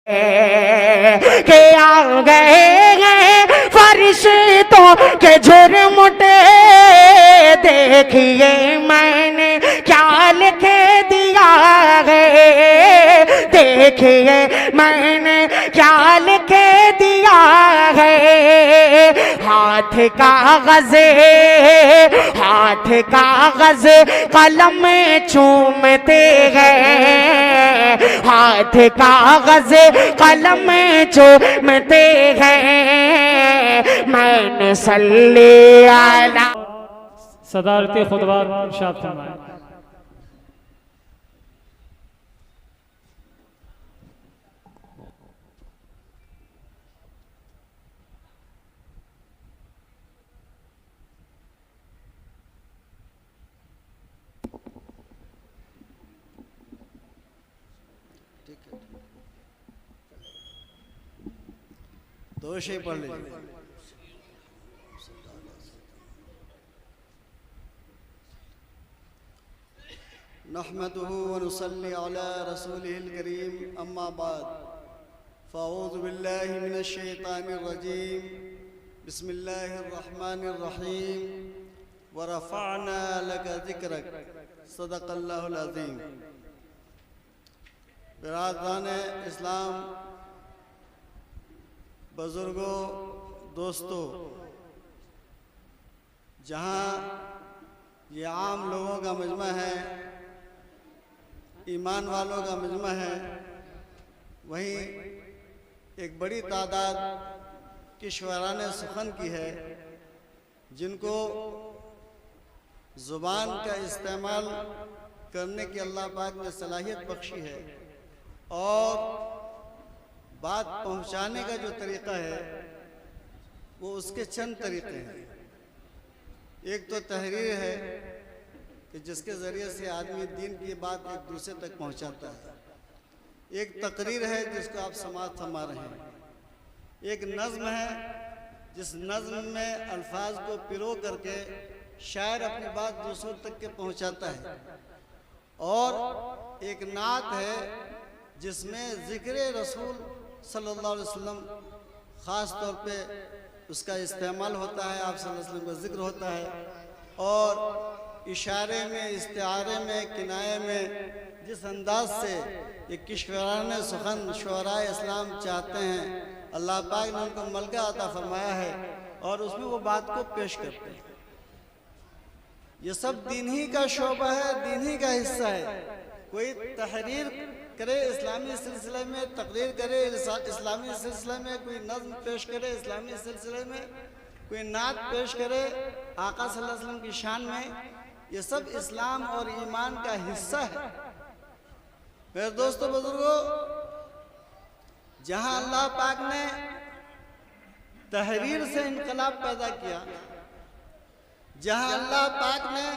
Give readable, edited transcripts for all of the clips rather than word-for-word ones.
के आ गए फरिश्तों के झुरमुटे, देखिए मैंने क्या लिख दिया है, देखिए मैंने क्या लिख दिया है। हाथ कागज कलम चूमते हैं, हाथ कागज कलम चूमते हैं। मैंने सल्ली अला सदारती खुतबात इरशाद फरमाए। दो शेर पढ़ लीजिए। नहमदुहु व नुसल्ली अला रसूलिहिल करीम, अम्मा बाद, फ़अऊज़ु बिल्लाहि मिनश शैतानिर रजीम, बिस्मिल्लाहिर रहमानिर रहीम, व रफ़अना लका ज़िक्रक, सदक़ल्लाहुल अज़ीम। बिरादरान इस्लाम, बुजुर्गों, दोस्तों, जहाँ ये आम लोगों का मजमा है, ईमान वालों का मजमा है, वहीं एक बड़ी तादाद की शुअरान सुखन की है, जिनको ज़ुबान का इस्तेमाल करने की अल्लाह पाक ने सलाहियत बख्शी है और बात पहुंचाने का जो तरीक़ा है वो उसके चंद तरीक़े हैं। एक तो तहरीर है कि जिसके ज़रिए से आदमी दीन की बात एक दूसरे तक पहुंचाता है। एक तकरीर है जिसको आप समाअत फरमा रहे हैं। एक नज़्म है जिस नज़्म में अल्फाज को पिरो करके शायर अपनी बात दूसरों तक के पहुंचाता है। और एक नात है जिसमें ज़िक्र रसूल सल्लल्लाहु अलैहि वसल्लम ख़ास तौर पे उसका इस्तेमाल होता है, आप सल्लल्लाहु अलैहि वसल्लम का ज़िक्र होता है। और इशारे में, इस्तिआरे में, किनाये में जिस अंदाज से ये किश्वरान सुखन शुअराए इस्लाम चाहते हैं, अल्लाह पाक ने उनको मलका अता फरमाया है और उसमें वो बात को पेश करते हैं। ये सब दीन ही का शोबा है, दीन ही का हिस्सा है। कोई तहरीर करे इस्लामी सिलसिले में, तकरीर करे इस्लामी सिलसिले में, कोई नज़्म पेश करे इस्लामी सिलसिले में, कोई नात पेश करे आका सल्लल्लाहु अलैहि वसल्लम की शान में, ये सब इस्लाम और ईमान का हिस्सा है। मेरे दोस्तों, बुजुर्गों, जहाँ अल्लाह पाक ने तहरीर से इनकलाब पैदा किया, जहाँ अल्लाह पाक ने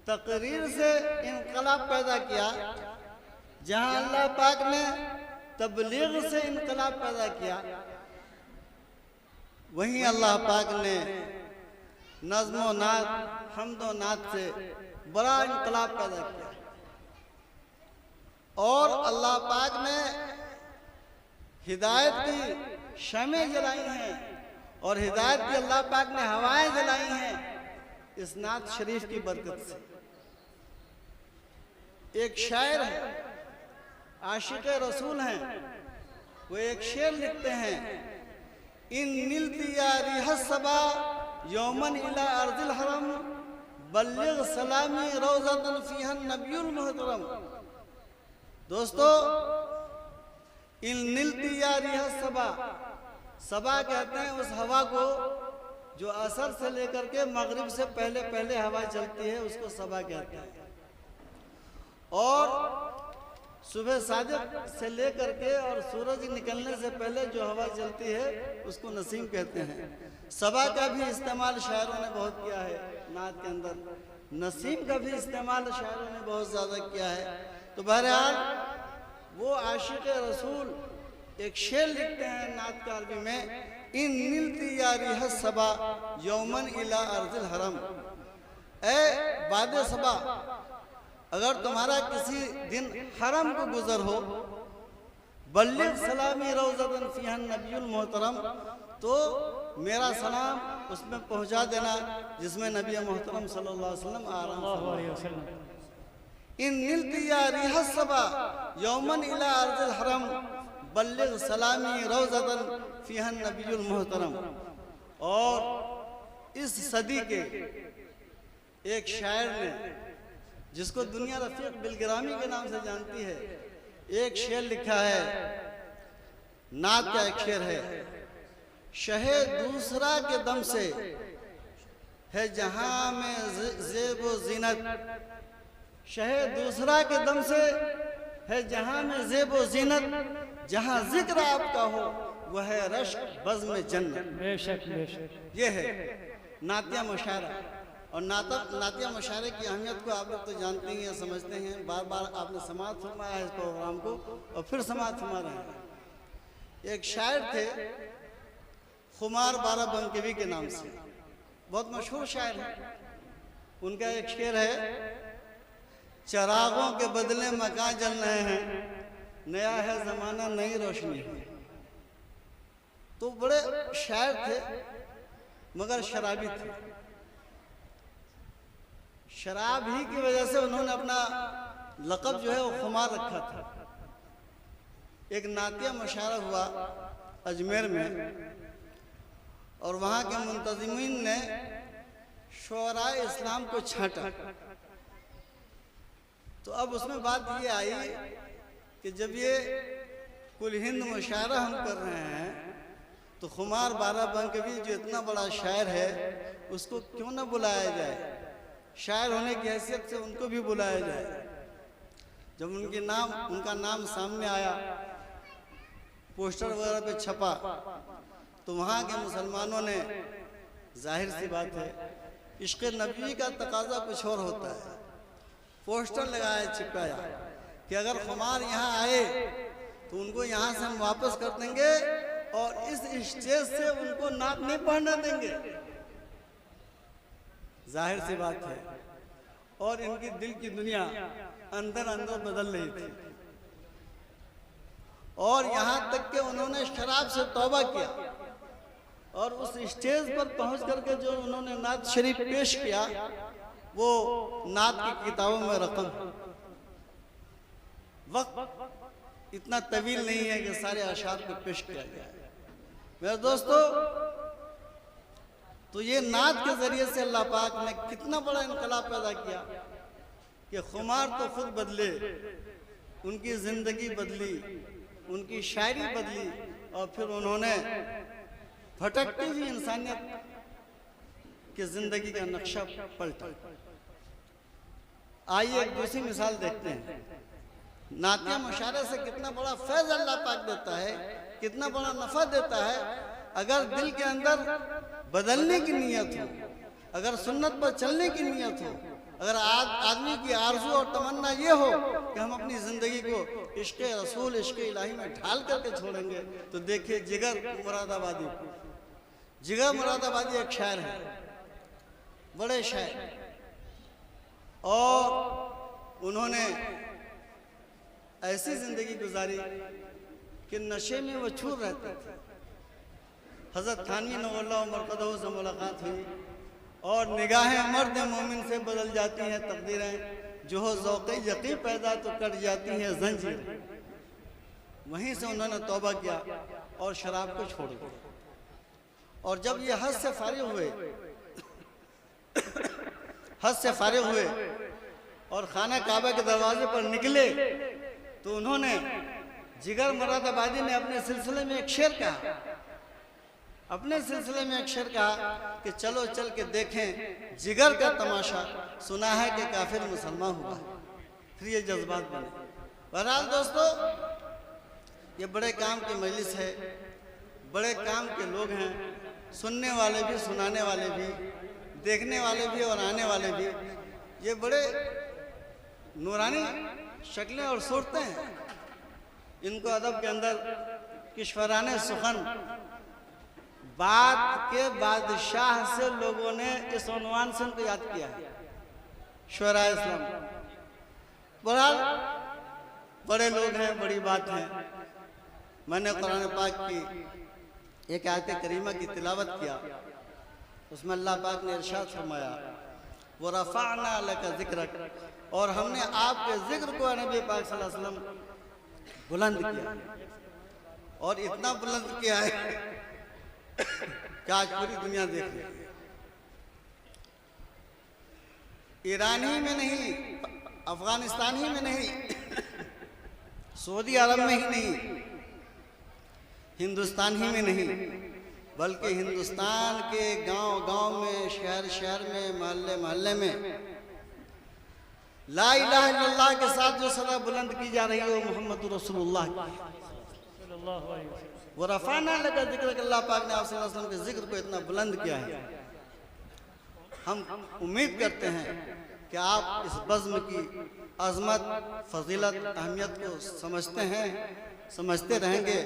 तकरीर से इनकलाब पैदा किया, जहाँ अल्लाह पाक ने तबलीग से इनकलाब पैदा किया, वहीं अल्लाह पाक ने नज़्म नात, हम्द व नात से बड़ा इनकलाब पैदा किया। और अल्लाह पाक ने हिदायत की शमें जलाई हैं और हिदायत की अल्लाह पाक ने हवाएं जलाई हैं इस नात शरीफ की बरकत से। एक शायर है, आशिक रसूल हैं, वो एक शेर लिखते हैं, इन निलती या रिहस सबा यौमन इला अर्जिल हरम, बल्लिग सलामी रोज़तन फीहन नबियुल मुहतरम। दोस्तों, इन निलती या रिहस सबा, सबा कहते हैं उस हवा को जो असर से लेकर के मगरिब से पहले पहले हवा चलती है, उसको सबा कहते हैं। और सुबह सादिक से लेकर के और सूरज निकलने से पहले जो हवा चलती है उसको नसीम कहते हैं। सबा का भी इस्तेमाल शायरों ने बहुत किया है नात के अंदर, नसीम का भी इस्तेमाल शायरों ने बहुत ज़्यादा किया है। तो बहरहाल वो आशिक रसूल एक शेर लिखते हैं नात का अरबी में, इन निलती या रिहस सबा यौमन इला अर्जिल हरम। ए वादे सबा, अगर तुम्हारा किसी दिन हरम को गुजर हो, बल्लिग सलामी रौज़तन फ़ीहा नबीयुल मोहतरम, तो मेरा सलाम उसमें पहुंचा देना जिसमें नबी मोहतरम सल्लल्लाहु अलैहि वसल्लम आराम से। इन निलती या रिहस सबा यौमन इला अर्ज़िल हरम बल्लिग सलामी रौज़तन फ़ीहा नबीयुल मोहतरम। और इस सदी के एक शायर ने, जिसको दुनिया रफ़ीक बिलगिरामी के नाम से जानती है, एक शेर लिखा है, नात का एक शेर है, शहे दूसरा के दम से है जहां में ज़ेबो ज़ीनत, शहे दूसरा के दम से है जहां में ज़ेबो ज़ीनत, जहां जिक्र आपका हो वह है रश्क बज़्म जन्नत। बेशक बेशक। ये है नातिया मुशायरा। और नातिया मुशायरे की अहमियत को आप लोग तो जानते ही हैं, समझते हैं, बार बार आपने समाअत फरमाया है इस प्रोग्राम को और फिर समाअत फरमा रहे हैं। एक शायर थे खुमार बाराबंकवी के नाम से, बहुत मशहूर शायर है। उनका एक शेर है, चरागों के बदले मकान जल रहे हैं, नया है ज़माना नई रोशनी है। तो बड़े शायर थे मगर शराबी थे। शराब ही की वजह से उन्होंने अपना लक़ब जो है वो खुमार रखा था। एक नातिया मुशायरा हुआ अजमेर में और वहाँ के मुंतज़िमीन ने शुअराए इस्लाम को छांटा। तो अब उसमें बात ये आई कि जब ये कुल हिंद मुशायरा हम कर रहे हैं तो खुमार बाराबंकवी जो इतना बड़ा शायर है उसको क्यों ना बुलाया जाए, शायर होने की हैसियत से उनको भी बुलाया जाए। जब उनका नाम सामने आया, पोस्टर वगैरह पे छपा, तो वहाँ के मुसलमानों ने, जाहिर सी बात है इश्क़ नबी का तकाजा कुछ और होता है, पोस्टर लगाया चिपकाया कि अगर खुमार यहाँ आए तो उनको यहाँ से हम वापस कर देंगे और इस स्टेज से उनको नाक नहीं पढ़ने देंगे। जाहिर सी बात है। और इनकी दिल की दुनिया अंदर अंदर बदल रही थी और यहाँ तक कि उन्होंने शराब से तौबा किया और उस स्टेज पर पहुँच करके जो उन्होंने नात शरीफ पेश किया वो नात की किताबों में रकम। वक्त इतना तवील नहीं है कि सारे अशार को पेश किया जाए। मेरे दोस्तों, तो ये नात के जरिए से अल्लाह पाक ने कितना बड़ा इनकलाब पैदा किया कि खुमार तो खुद बदले, उनकी ज़िंदगी बदली, उनकी शायरी बदली और फिर उन्होंने भटकती हुई इंसानियत की ज़िंदगी का नक्शा पलटा। आइए एक दूसरी मिसाल देखते हैं। नातिया मुशायरे से कितना बड़ा फैज़ अल्लाह पाक देता है, कितना बड़ा नफ़ा देता है। अगर दिल के अंदर बदलने की नीयत हो, अगर सुन्नत पर चलने की नीयत हो, अगर आदमी की आरज़ू और तमन्ना ये हो कि हम अपनी ज़िंदगी को इश्क़ रसूल, इश्क़ इलाही में ढाल करके छोड़ेंगे, तो देखिए जिगर मुरादाबादी एक शायर है, बड़े शायर, और उन्होंने ऐसी ज़िंदगी गुजारी कि नशे में वो छूर रहते थे। हज़रत थानवी नवल्लाह मरक़दहू से मुलाकात हुई और निगाहें मर्द मोमिन से बदल जाती हैं तकदीरें, जो हो ज़ौक़े यक़ीन पैदा तो कट जाती हैं ज़ंजीर। वहीं से उन्होंने तौबा किया और शराब को छोड़ दिया। और जब ये हज से फारिग हुए और खाना काबा के दरवाजे पर निकले तो उन्होंने, जिगर मुरादाबादी ने अपने सिलसिले में एक शेर कहा, कि चलो चल के देखें जिगर का तमाशा, सुना है कि काफिर मुसलमान हुआ है। फिर ये जज्बात बने। बहरहाल दोस्तों, ये बड़े काम की मजलिस है, बड़े काम के लोग हैं, सुनने वाले भी, सुनाने वाले भी, देखने वाले भी और आने वाले भी। ये बड़े नूरानी शक्लें और सूरतें हैं। इनको अदब के अंदर किश्वराने सुखन, बात के बादशाह से लोगों ने इस उन्वान से उनको याद किया है, शुअराए इस्लाम। बहरहाल बड़े लोग हैं, बड़ी बात है। मैंने कुरान पाक की एक आयत करीमा की तिलावत किया, उसमें अल्लाह पाक ने इरशाद फरमाया वो रफ़अना लका ज़िक्रक, और हमने आपके जिक्र को नबी पाक सल्लल्लाहु अलैहि वसल्लम बुलंद किया, और इतना बुलंद किया है कि आज पूरी दुनिया देख रही है। ईरान ही में नहीं, अफगानिस्तान ही में नहीं, सऊदी अरब में ही नहीं, हिंदुस्तान ही में नहीं, बल्कि हिंदुस्तान के गांव-गांव में, शहर-शहर में, मोहल्ले-मोहल्ले में ला इलाहा इल्लल्लाह के साथ जो सदा बुलंद की जा रही है वो मोहम्मद रसूलुल्लाह की। वो रफ़अना लका ज़िक्रक, अल्लाह पाक ने आप सल्लल्लाहु अलैहि वसल्लम के जिक्र को इतना बुलंद किया है। हम उम्मीद करते हैं कि आप इस बज़्म की अज़मत, फजीलत, अहमियत को समझते हैं, समझते रहेंगे,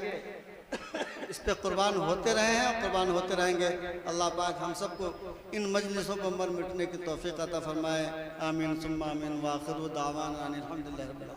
इस पे कुर्बान होते रहे हैं और कुर्बान होते रहेंगे। अल्लाह पाक हम सबको इन मजलिसों पर मर मिटने की तौफीक अता फरमाए। आमीन सुम्मा आमीन। व आखिरु दावाना अनिल हम्दुलिल्लाहि रब्बिल आलमीन।